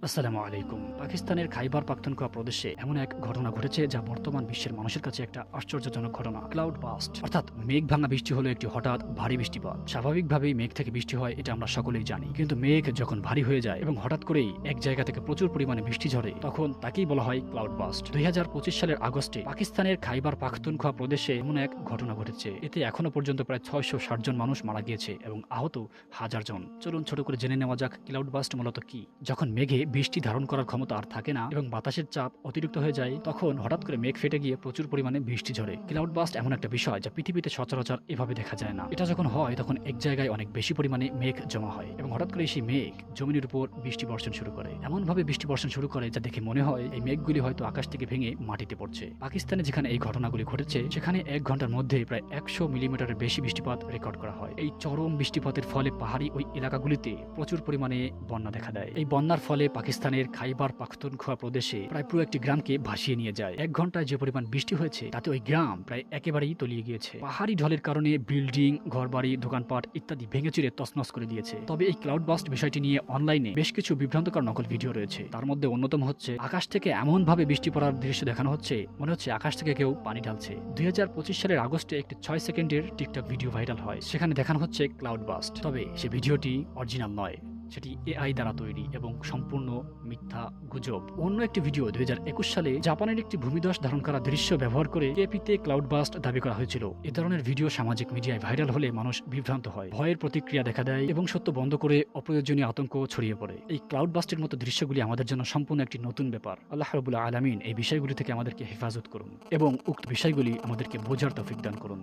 আসসালামু আলাইকুম। পাকিস্তানের খাইবার পাখতুনখোয়া প্রদেশে এমন এক ঘটনা ঘটেছে যা বর্তমান বিশ্বের মানুষের কাছে একটা আশ্চর্যজনক ঘটনা। ক্লাউড বাস্ট অর্থাৎ মেঘ ভাঙা বৃষ্টি হলো একটি হঠাৎ ভারী বৃষ্টিপাত। স্বাভাবিকভাবেই মেঘ থেকে বৃষ্টি হয়, এটা আমরা সকলেই জানি। কিন্তু মেঘ যখন ভারী হয়ে যায় এবং হঠাৎ করেই এক জায়গা থেকে প্রচুর পরিমাণে বৃষ্টি ঝরে, তখন তাকেই বলা হয় ক্লাউড বাস্ট। ২০২৫ সালের আগস্টে পাকিস্তানের খাইবার পাখতুনখোয়া প্রদেশে এমন এক ঘটনা ঘটেছে। এতে এখনো পর্যন্ত প্রায় ৬৬০ জন মানুষ মারা গিয়েছে এবং আহত হাজার জন। চলুন ছোট করে জেনে নেওয়া যাক ক্লাউড বাস্ট মূলত কি। যখন মেঘে বৃষ্টি ধারণ করার ক্ষমতা আর থাকে না এবং বাতাসের চাপ অতিরিক্ত হয়ে যায়, তখন হঠাৎ করে মেঘ ফেটে গিয়ে প্রচুর পরিমাণে বৃষ্টি ঝরে। ক্লাউড বাস্ট এমন একটা বিষয় যা পৃথিবীতে সচরাচর এভাবে দেখা যায় না। এটা যখন হয় তখন এক জায়গায় অনেক বেশি পরিমাণে মেঘ জমা হয় এবং হঠাৎ করে সেই মেঘ জমিনের উপর বৃষ্টি বর্ষণ শুরু করে। এমন ভাবে বৃষ্টি বর্ষণ শুরু করে যা দেখে মনে হয় এই মেঘগুলি হয়তো আকাশ থেকে ভেঙে মাটিতে পড়ছে। পাকিস্তানে যেখানে এই ঘটনাগুলি ঘটেছে সেখানে ১ ঘন্টার মধ্যে প্রায় ১০০ মিলিমিটারের বেশি বৃষ্টিপাত রেকর্ড করা হয়। এই চরম বৃষ্টিপাতের ফলে পাহাড়ি ওই এলাকাগুলিতে প্রচুর পরিমাণে বন্যা দেখা দেয়। এই বন্যার ফলে পাকিস্তানের খাইবার পাখতুনখোয়া প্রদেশে প্রায় পুরো একটি গ্রামকে ভাসিয়ে নিয়ে যায়। ১ ঘন্টায় যে পরিমাণ বৃষ্টি হয়েছে তাতে ওই গ্রাম প্রায় একেবারেই তলিয়ে গিয়েছে। পাহাড়ি ঢলের কারণে বিল্ডিং, ঘরবাড়ি, দোকানপাট ইত্যাদি ভেঙে চুরে তছনছ করে দিয়েছে। তবে এই ক্লাউড বাস্ট বিষয়টি নিয়ে অনলাইনে বেশ কিছু বিভ্রান্তকর নকল ভিডিও রয়েছে। তার মধ্যে অন্যতম হচ্ছে আকাশ থেকে এমন ভাবে বৃষ্টি পড়ার দৃশ্য দেখানো হচ্ছে মনে হচ্ছে আকাশ থেকে কেউ পানি ঢালছে। ২০২৫ সালের আগস্টে একটি ৬ সেকেন্ডের টিকটক ভিডিও ভাইরাল হয়। সেখানে দেখানো হচ্ছে ক্লাউড বাস্ট, তবে সে ভিডিওটি অরিজিনাল নয়, সেটি এআই দ্বারা তৈরি এবং সম্পূর্ণ মিথ্যা গুজব। অন্য একটি ভিডিও ২০২১ সালে জাপানের একটি ভূমিধস ধারণ করা দৃশ্য ব্যবহার করে কেপিতে ক্লাউড বাস্ট দাবি করা হয়েছিল। এ ধরনের ভিডিও সামাজিক মিডিয়ায় ভাইরাল হলে মানুষ বিভ্রান্ত হয়, ভয়ের প্রতিক্রিয়া দেখা দেয় এবং সত্য বন্ধ করে অপ্রয়োজনীয় আতঙ্ক ছড়িয়ে পড়ে। এই ক্লাউড বাস্টের মতো দৃশ্যগুলি আমাদের জন্য সম্পূর্ণ একটি নতুন ব্যাপার। আল্লাহ রাব্বুল আলামিন এই বিষয়গুলি থেকে আমাদেরকে হেফাজত করুন এবং উক্ত বিষয়গুলি আমাদেরকে বোঝার তৌফিক দান করুন।